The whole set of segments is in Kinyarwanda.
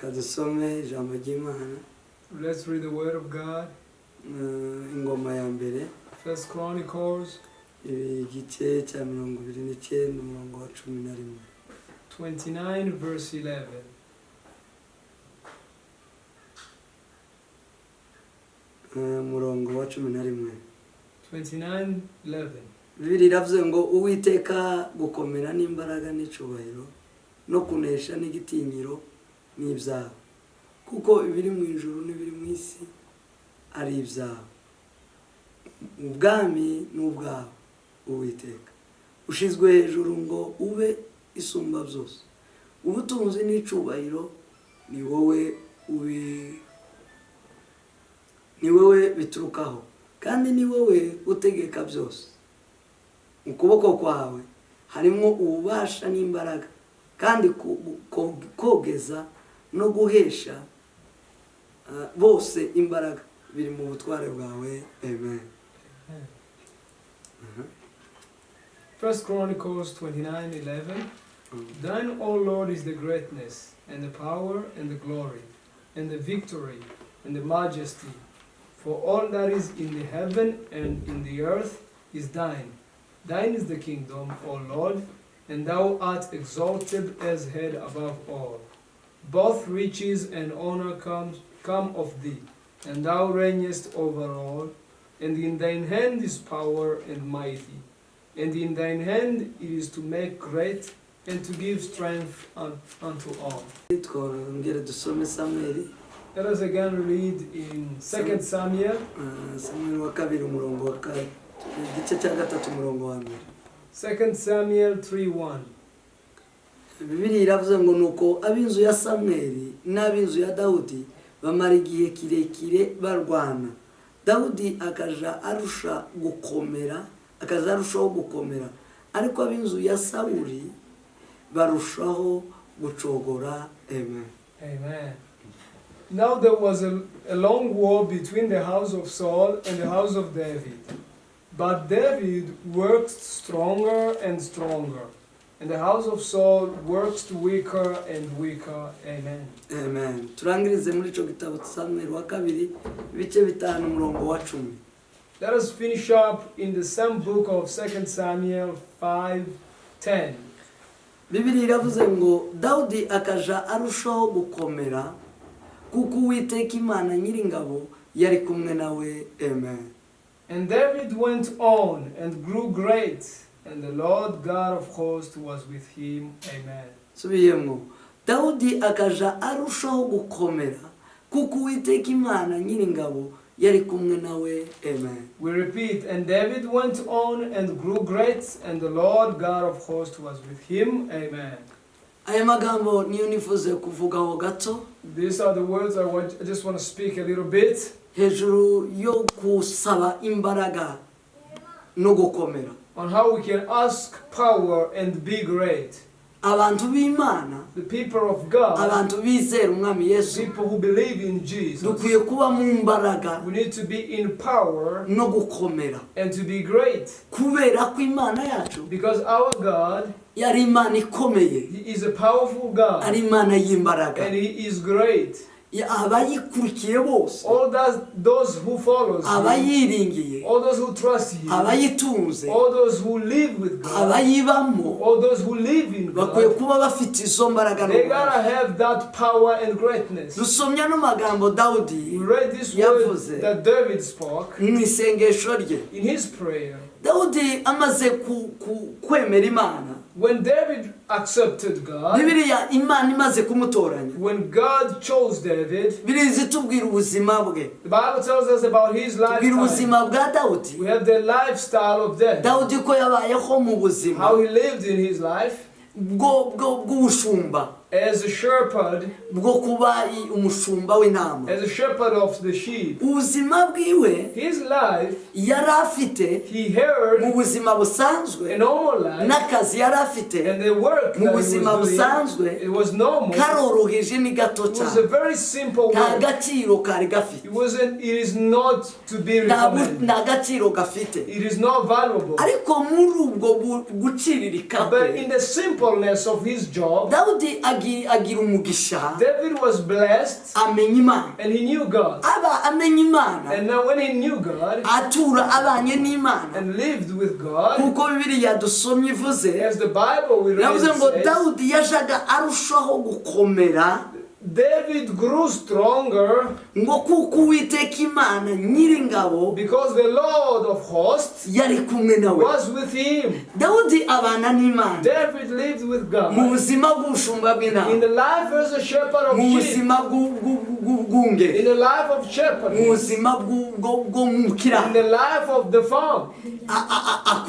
Kadusome ijambo ry'Imana. Let's read the word of God. Ingoma ya mbere. First Chronicles. Igice cya 29 umurongo wa 11. 29 verse 11. Umurongo wa 11. 29:11. Bibiliya iravuze ngo Uwiteka gukomera n'imbaraga n'icubahiro no kunesha n'igitinyiro n'ibyaha, kuko ibiri mu ijuru n'ibiri mu isi ari ibyaha. Ubwami n'ubwawe Uwiteka, ushizwe hejuru ngo ube isumba byose. Ubutunzi n'icubahiro ni wowe biturukaho, kandi ni wowe utegeka byose. Mu kuboko kwawe harimo ububasha n'imbaraga, kandi kogeza no guhesha bose imbaraga biri mu butware bwawe. Amen. First Chronicles 29:11. Thine, O Lord, is the greatness and the power and the glory and the victory and the majesty, for all that is in the heaven and in the earth is thine. Thine is the kingdom, O Lord, and thou art exalted as head above all. Both riches and honor come of thee, and thou reignest over all, and in thine hand is power and mighty, and in thine hand it is to make great and to give strength unto all. Let us again read in 2 Samuel. Samuel wa kabiri umurongo wa kabiri, igice cya gatatu umurongo wa mbere. 2 Samuel 3:1. Bibiliya iravuze ngo nuko ab'inzu ya Samweli n'ab'inzu ya Dawudi bamara igihe kirekire barwana. Dawudi akaja arushaho gukomera, ariko ab'inzu ya Sawuli barushaho gucogora. Amen. Amen. Now there was a long war between the house of Saul and the house of David. But David worked stronger and stronger, and the house of Saul worked weaker and weaker. Amen. Amen. Turangirize muri cyo gitabo Samuel wa kabiri bice bitanu umurongo wa 10. Let us finish up in the same book of 2 Samuel 5:10. Bibiliya iravuze ngo Dawudi akaja arushaho gukomera, kuko Uwiteka Imana Nyiringabo yari kumwe nawe. Amen. And David went on and grew great, and the Lord God of hosts was with him. Amen. Subiyemo, Dawudi akaja arushaho gukomera, kuko Uwiteka Imana Nyiringabo yari kumwe nawe. Amen. We repeat, and David went on and grew great, and the Lord God of hosts was with him. Amen. Aya magambo niyo nifuze kuvugaho gato. These are the words I just want to speak a little bit. Hejuru yo kusaba imbaraga no gukomera. On how we can ask power and be great. Abantu b'Imana, the people of God, abantu bizera umwami Yesu, people who believe in Jesus, dukwiye kuba mu mbaraga, we need to be in power no gukomera, and to be great, kubera ko Imana yacu, because our God, yari Imana ikomeye, He is a powerful God, ari Imana y'imbaraga, and He is great. Abayikurikiye bose, all those who follow Him, abayiringiye, all those who trust Him, abayitunze, all those who live with God, abayibamo, all those who live in God, bakwiye kuba bafite izo mbaraga. They gotta have that power and greatness. Dusomya no magambo Dawudi, We read this word that David spoke mu isengesho rye, in his prayer. Dawudi amaze kwemera Imana, when David accepted God, Bibiliya Imana imaze kumutoranya, when God chose David, birizi tubwira ubuzima bwe, the Bible tells us about his tubwira lifetime. ubuzima bwa Dawudi, We have the lifestyle of David, Dawudi ko yabayeho mu buzima, how he lived in his life bw'ubushumba, as a shepherd, bwo kuba umushumba w'intama, as a shepherd of the sheep. ubuzima bwiwe His life, yari afite he heard mu buzima busanzwe, a normal life, n'akazi yari afite and the work mu that he buzima was busanzwe, doing, it was normal. karoroheje ni gato It was a cyane, very simple nta work. gaciro kari gafite, It is not to be recommended. nta gaciro gafite, It is not valuable. ariko muri ubwo guciririka But kwe in the simpleness of his job, Dawudi agira umugisha David was blessed amenya Imana and he knew God. aba amenya Imana And now when he knew God atura abanye n'Imana and lived with God, kuko Bibiliya dusomye ivuze as the Bible we read yavuze ngo says, Dawudi yajaga arushaho gukomera David grew stronger ngo kuko Uwiteka Imana nyiringabo because the Lord of hosts yari kumwe nawe. was with him. Dawudi abana n'Imana David lived with mu God buzima bw'ubushumba in bw'intama, the life as a shepherd of mu sheep, buzima bw'ungeri, in the life of mu shepherding, buzima bwo mu in kiraro, the life of the farm,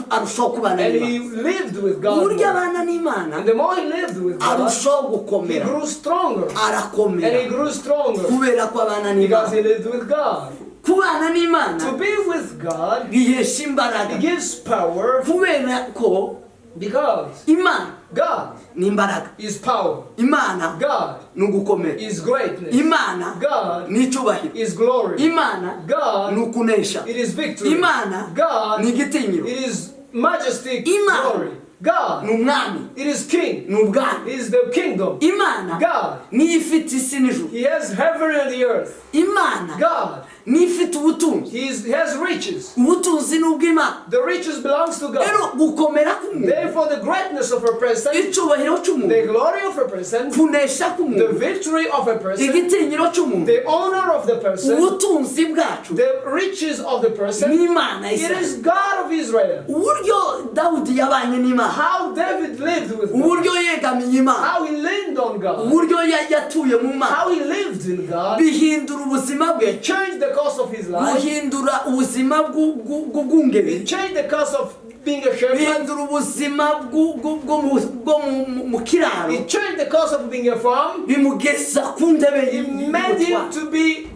arushaho kubana and he n'Imana. lived with God Burya more. abana n'Imana And the more he lived with God, arushaho he gukomera, grew stronger, and he arakomera grew stronger kubera ko abana because he n'Imana. lived with God. Kubana To n'Imana be with God, bihesha it imbaraga gives power kubera ko because Imana God ni imbaraga, is power, Imana God ni ugukomera, is greatness, Imana God ni icyubahiro, is glory, Imana ni God ukunesha, it is victory, Imana God ni it igitinyiro, is majestic Imana glory, God ni umwami, it is king, ni ubwami, it is the kingdom, Imana God niyo ifite isi n'ijuru, he has heaven and the earth, Imana God niyo ifite ubutunzi, he has riches, ubutunzi ni ubw'Imana. the riches belongs to God. Rero gukomera k'umuntu, Therefore the greatness of a person, icyubahiro the cy'umuntu, glory of a person, kunesha the k'umuntu, victory of a person, igitinyiro cy'umuntu, the honor of the person, ubutunzi bwacu the riches of the person, ni Imana it Israel. is God of Israel. Uburyo Dawudi yabanye n'Imana, How David lived with God, uburyo yegamiye Imana, how he leaned on God, uburyo yatuye mu Mana, how he lived in God, bihindura ubuzima it bwe, changed the course of his life, buhindura ubuzima bw'ubwungeri, it changed the course of being a shepherd, bihindura ubuzima bwo mu kiraro, it changed the course of being a farm, bimugeza ku ntebe it made him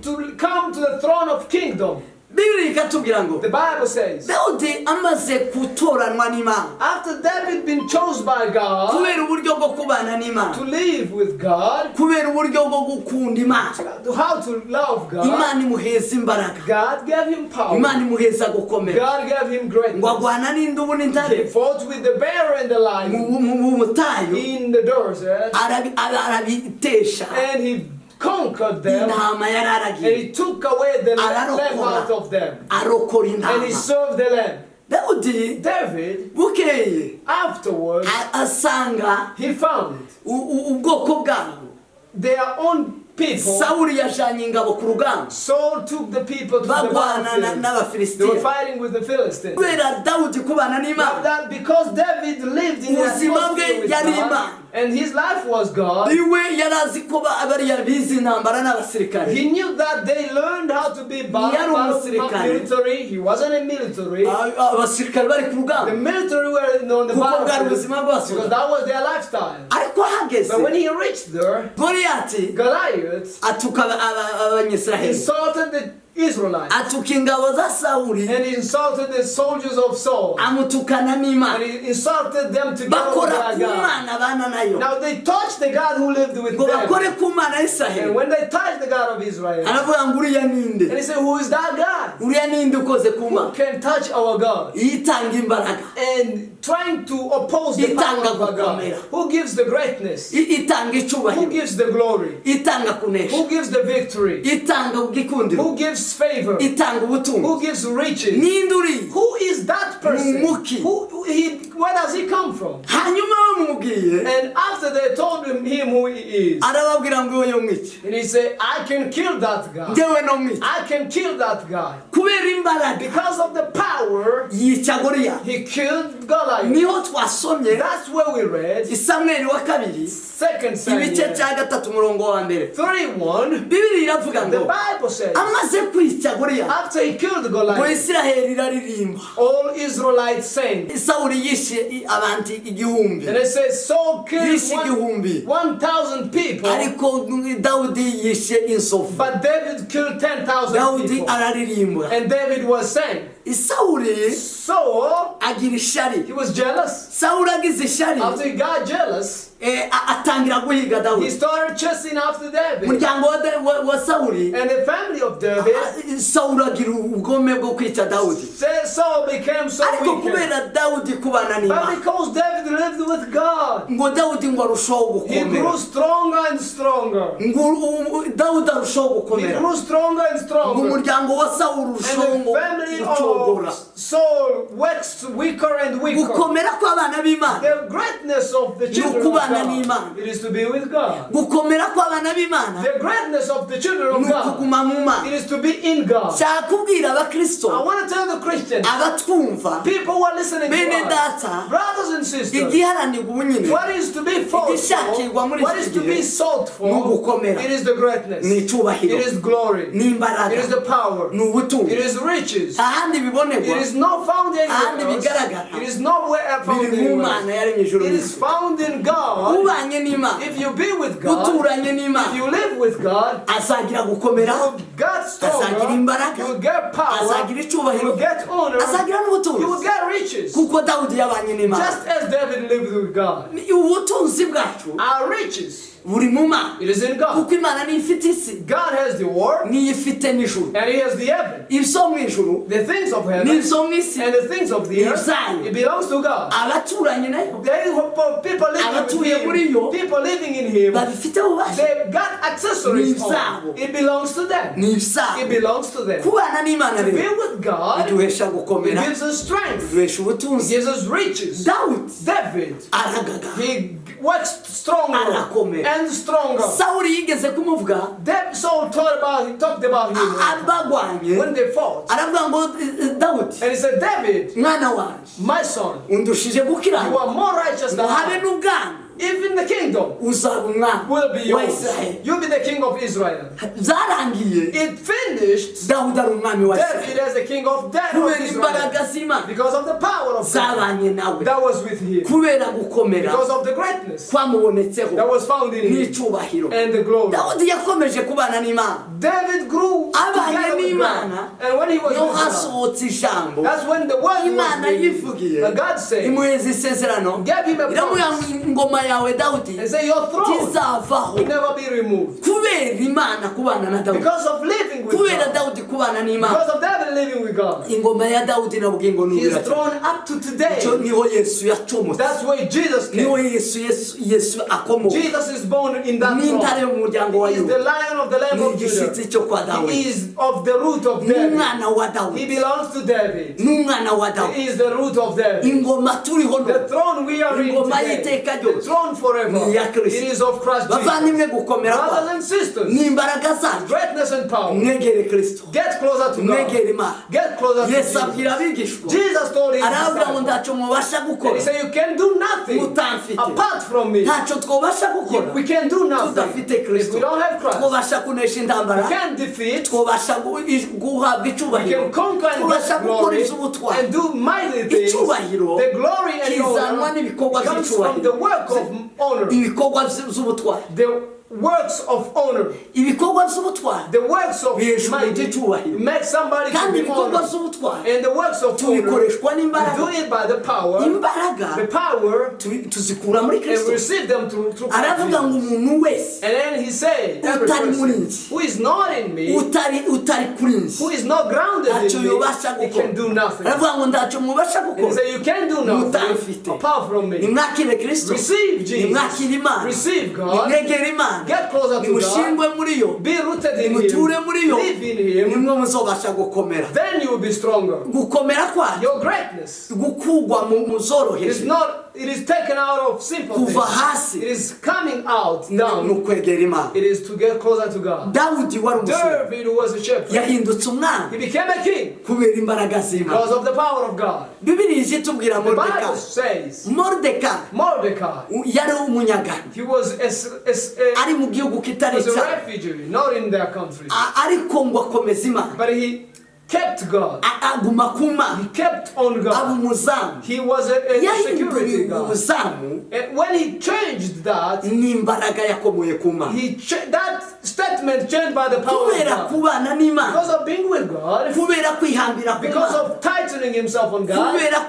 to come to the throne of kingdom. Bibiri ikatubwira ngo The Bible says, Dawudi amaze gutoranwa n'Imana after David been chosen by God kubera uburyo bwo kubana to n'Imana, live with God, kubera uburyo bwo gukunda Imana, how to love God, Imana imuheza imbaraga, God gave him power, Imana imuheza gukomera, God gave him ngo greatness. agwana n'indubu He n'intare fought with the bear and the lion mu butayu, in the desert, arabitesha, and he conquered them, intama and yararagiye, he took away the lamb out of them, arokora and he intama. served the lamb. Dawudi David, bukeye afterwards, asanga he found ubwoko bwabo, their own people. Sawuli yajanye ingabo ku rugamba Saul took the people to the bagwana battlefield. They were n'abafilisitiya, fighting with the Philistines. kubera Dawudi kubana Now n'Imana, that because David lived in the ubuzima bwe atmosphere with yari God, Imana, and his life was God, iwe yari azi ko abariya bize intambara n'abasirikare, he knew that they learned how to be military. He wasn't a military. abasirikare bari ku The rugamba military were on the kuko bwari battlefield ubuzima because bw'abasirikare, that was their lifestyle. ariko hageze But when he reached there, Goliyati Goliath atuka abanyisiraheli, insulted the Israelites, atuka ingabo za Sawuli, and he insulted the soldiers of Saul, amutukana and n'Imana, he insulted them together with bakora their ku God. Mana bana nayo, Now they touched the God who lived with ngo them, bakore ku Mana and y'Isiraheli, when they touched the God of Israel, aravuga ngo uriya ninde, and he said, "Who is that God? uriya ninde ukoze ku Who Mana, can touch our God?" yitanga imbaraga, And trying to oppose the power of our God. Who gives the greatness? itanga Who icyubahiro, gives the glory? itanga kunesha, Who gives the victory? itanga ubwikundiro, Who gives favor? itanga ubutunzi. Who gives riches? Ninde uri? Who is that person? Mumuki. Where does he come from? Hanyuma bamubwiye, And after they told him who he is, arababwira ngo uyu mwice, and he said, "I can kill that guy. njyewe no mwice, I can kill that guy." kubera imbaraga Because of the power, yica Goliyati. he killed Goliath. Niho twasomye That's where we read Samweli wa kabiri, 2 ibice Samuel cya gatatu umurongo wa mbere. 3:1. Bibiri iravuga The ngo Bible says, amaze kwica Goliyati, after he killed ngo Goliath, Isiraheli iraririmba, all Israelites sang. Sawuli yishe abantu igihumbi, And it says, Saul killed yishe igihumbi, 1,000 people, ariko Dawudi yishe inzovu. but David killed 10,000 Dawudi people. araririmba, And David was saying, Sawuli Saul, agira ishari, he was jealous. Sawuli agize ishari, After he got jealous, atangira guhiga He Dawudi. started chasing after David. Umuryango wa Sawuli, And the family of David, Sawuli agira ubugome bwo kwica Dawudi. Saul became so Ariko wicked. kubera Dawudi kubana But n'Imana, because David lived with God, ngo Dawudi ngo arushaho he grew gukomera, stronger and stronger. ngo Dawudi arushaho He gukomera, grew stronger and ngo stronger. umuryango wa Sawuli urushaho And the family gucogora. of Saul waxed weaker and weaker. Gukomera kw'abana b'Imana, The greatness of the children of ukubana God, n'Imana. it is to be with God. gukomera kw'abana b'Imana The greatness of the children of ni God, ukuguma mu it Mana. is to be in God. Nshaka kubwira abakristo, I want to tell the Christians, abatwumva, people who are listening to bene us, data, brothers and sisters, igiharanirwa ubu nyine what is to be fought igishakirwa for, muri what iki is to gihe be sought ni for, ugukomera, it is the greatness, ni it icyubahiro, is glory, ni it imbaraga, is the power, ni ubutunzi. it is riches. ahandi bibonerwa It is not found ahandi anywhere else. bigaragara, It is nowhere found biri mu anywhere. Mana yaremye ijuru It is n'isi. found in God. ubanye n'Imana, If you be with God, uturanye if n'Imana, you live with God, azagira gukomera, you will get azagira stronger, imbaraga, you will get power, azagira you icyubahiro, will get honor, azagira you will n'ubutunzi, get riches. kuko Dawudi yabanye n'Imana. Just as David lived with God. ubutunzi bwacu Our riches, buri mu Mana, it is in God. kuko Imana niyo ifite isi, God has the world niyo ifite n'ijuru. and He has the heaven. ibyo mu ijuru The things of heaven n'ibyo mu isi and the things of the earth, Exactly. it belongs to God. abaturanyi nayo There are people living Abatuye muri with yo, Him. People living in Him. babifiteho ububasha, They got accessories Ni on. ibyabo. It belongs to them. ni It ibisabo. belongs to them. kubana n'Imana To be rero with God, biduhesha it gukomera, gives us strength. biduhesha It ubutunzi. gives us riches. Dawudi David, aragaga, he waxed stronger Arakomera. and stronger. Sawuli yigeze kumuvuga, Saul talked about him abagwanye, when they fought. aravuga ngo Dawudi, And he said, David, mwana wanjye, my son, undushije you gukiranuka, are more righteous ngo than habe I. n'ubwami, Even the kingdom uzaba umwami will be wa yours. Israheli. You'll be the king of Israel. byarangiye It finished Dawudi ari umwami wa David Israheli as the king of kubera Israel imbaraga z'Imana because of the power of God zabanye nawe, that was with him, kubera gukomera because of the greatness kwamubonetseho that was found in him n'icyubahiro. and the glory. Dawudi yakomeje kubana n'Imana, David grew abanye together with n'Imana, God. And when he was niho with God, hasohotse ijambo that's when the word Imana was yivugiye, made. God said, imuheza isezerano, gave him a iramubwira promise ngo ingoma yawe Dawudi and say, your throne tizavaho, will never be removed. kubera Imana kubana na Dawudi, Because of living with kubera God, Dawudi kubana n'Imana, because of David living with God, ingoma ya Dawudi na bugingo his n'ubira. throne up to today. niho Yesu yacomotse, That's where Jesus niho came. Yesu akomoka, Jesus is born in that n'intare throne. yo mu muryango wa He is the Yuda, lion of the lamb ni of Judah. igishyitsi cyo kwa Dawudi, He is of the root of David. n'umwana wa He Dawudi, belongs to David. n'umwana wa He Dawudi. is the root of David. ingoma turiho The no throne we are in ingoma today, y'iteka the ryose throne forever, ni iya it Kristo. is of Christ Jesus. bavandimwe gukomera Brothers kwa and sisters, n'imbaraga zacu, greatness and power. mwegere Kristo, Get closer to God. mwegere Imana. Get closer to Yesu Jesus. abwira abigishwa, Jesus told his aravuga ngo disciples, ntacyo mubasha and gukora he said, you can do nothing mutamfite, apart from me. ntacyo twobasha gukora We can do nothing tudafite if Kristo. we don't have Christ. twobasha kunesha We intambara, can defeat, twobasha guhabwa we icyubahiro, can conquer and twobasha get gukora glory iby'ubutwari. and do mighty things. Icyubahiro The glory and kizanwa honor n'ibikorwa comes from the by'icyubahiro, work of honor. ibikorwa by'ubutwari, The works of honor. ibikorwa by'ubutwari The works of bihesha umuntu mighty icyubahiro, make somebody to kandi be ibikorwa honored. by'ubutwari And the works of honor, tubikoreshwa we do n'imbaraga, it by the power. imbaraga The power, tuzikura muri and Kristo. we receive them through Christ aravuga ngo Jesus. umuntu wese And then he said, every utari muri person njye, who is not in me, utari kuri njye, who is not grounded ntacyo in me, yobasha he can gukora. do nothing. aravuga ngo ntacyo mubasha And he gukora said, you can do nothing mutamfite. apart from me. nimwakire Kristo, Receive Jesus. nimwakire Imana, Receive God. nimwegere Imana, Get closer to God. nimushingwe muri yo, Be rooted in nimuture Him. muri yo, Live in Him. nimwe muzobasha gukomera. Then you will be stronger. gukomera kwacu Your greatness gukugwa mu is zoroheje, not, it is taken out of sympathy. kuva hasi, It is coming out ni down. ukwegera Imana. It is to get closer to God. Dawudi wari umushumba, David was a shepherd. yahindutse umwami He became a king kubera imbaraga z'Imana. because of the power of God. Bibiliya ije itubwira The Bible Moridekayi. says Moridekayi Mordecai, yari umunyagano, he was ari mu gihugu kitari was a icyaha, refugee, not in their country. ariko ngo akomeza Imana, But he kept God. aguma ku Mana, He kept on aba God. umuzamu. He was a security yahinduriwe guard. ubuzamu And when he changed that, n'imbaraga yakomoye ku Mana. that statement statement changed by the power of kubera God. kubana n'Imana, Because of being with God, kubera kwihambira ku because Mana, of tightening himself on God, kubera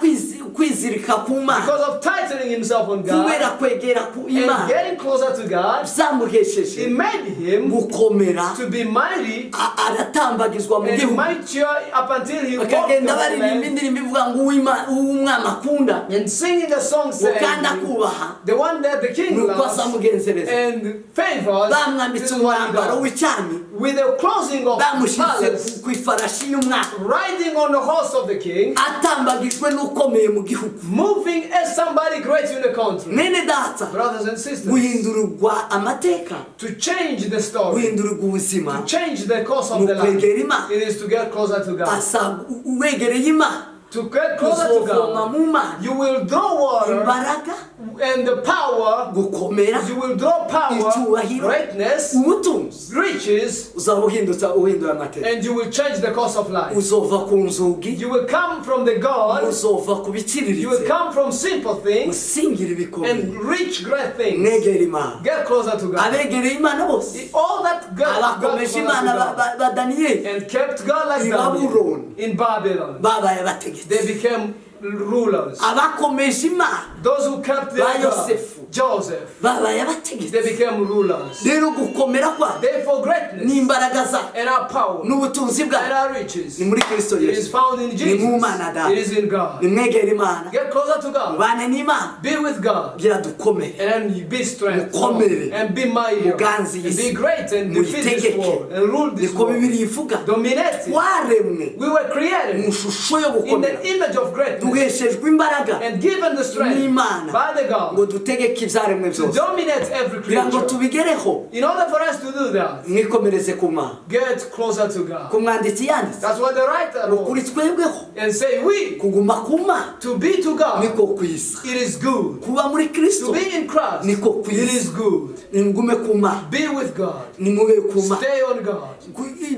kwizirika ku Mana, because of tightening himself on God, kubera kwegera ku and Imana, getting closer to God, byamuhesheje it made him gukomera, to be mighty aratambagizwa mu and gihugu, mightier up until he walked bakagenda on the baririmba land indirimbo ivuga ngo uw'umwami akunda, and singing the song saying, kandi akubaha, the one that the king nuko loves asamugenzereza, and favors, bamwambitse this is what he umwambaro does. w'icyami, With the closing of the bamushyize palace, ku ifarashi y'umwami, riding on the horse of the king, atambagijwe n'ukomeye mu gihugu. moving as somebody great in the country. Mwene data, Brothers and sisters, guhindurirwa amateka, to change the story, guhindurirwa ubuzima, to change the course ni of the life, ukwegera Imana. it is to get closer to God. Asa uwegereye Imana, To get closer to uzovoma God, mu Mana you will draw water imbaraga, and the power. gukomera, You will draw power, icyubahiro, greatness, ubutunzi. riches, Uzaba uhindura amateka, and you will change the course of life. uzova ku nzugi, You will come from the God, uzova ku you will biciriritse, come from simple things usingira ibikomeye. and reach great things. Mwegera Imana, Get closer to God. abegereye Imana bose, All that got abakomeje closer to Imana God ba Daniyeli and kept God like I Daniel Babylon. in Babylon. babaye abategetsi, They became rulers. abakomeje Imana Those who kept their ba God, Yosefu Joseph, babaye they abategetsi. became rulers. Rero gukomera kwa Therefore, greatness n'imbaraga za and our power n'ubutunzi and bwa our riches, ni muri Kristo it is Yesu. found in Ni Jesus. mu Mana Data. It is in God. Nimwegere Imana, Get closer to God. mubane n'Imana, Be with God. gira dukomere, And then be strong Mukomere. and be mighty Muganzi and y'isi. be great and defeat this Muyitegeke. world and rule this niko Bibiri world. ivuga. Dominate it. Waremwe We were mu created ishusho yo in gukomera, the image of greatness duheshejwe imbaraga and given the strength n'Imana by the ngo God dutegeke ibyaremwe to byose. dominate every Kugira ngo creature. tubigereho, In order for us to do that, mwikomereze ku Mana. get closer to God. Ku mwanditsi yanditse That's what the writer ngo kuri wrote. twebweho And say, we, kuguma ku Mana to be to God, niko kwisa, it is good. kuba muri Kristo To be in Christ, niko it kwisa. is good. Nimugume ku Mana, Be with God. nimube ku Mana. Stay on God.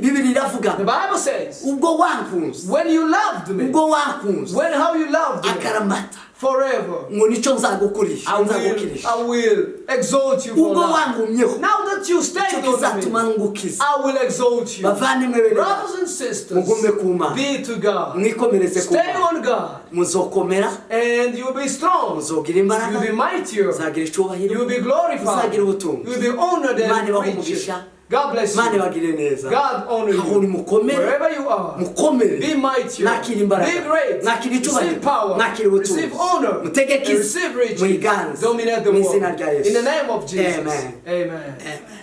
Bibiri iravuga The Bible says, ubwo wankunze, when you loved me, ubwo wankunze when how you loved me akaramata forever, ngo nicyo nzagukurisha, nzagukirisha. I will exalt you for Ubwo that. wangumyeho Now that you nicyo stayed kizatuma on me, ngukiza. I will exalt you. Bavandimwe bene Brothers and sisters, mugume ku Mana, be to God. mwikomereze ku Stay Mana, on God, muzokomera, and you will be strong. muzogira You imbaraga, will be mightier. muzagira icyubahiro, You will be glorified. muzagira You ubutunzi. will be honored Imana and ibahe rich. umugisha, God bless Imana you. ibagire neza. God honor Aho ni you. mukomere, Wherever you are, mukomere, be mightier. mwakira imbaraga, Be great. mwakira icyubahiro, Receive power. mwakira ubutunzi, Receive honor. mutegeke And isi, receive riches. muyiganze Dominate the mu world. izina rya Yesu. In the name of Jesus. Amen. Amen. Amen.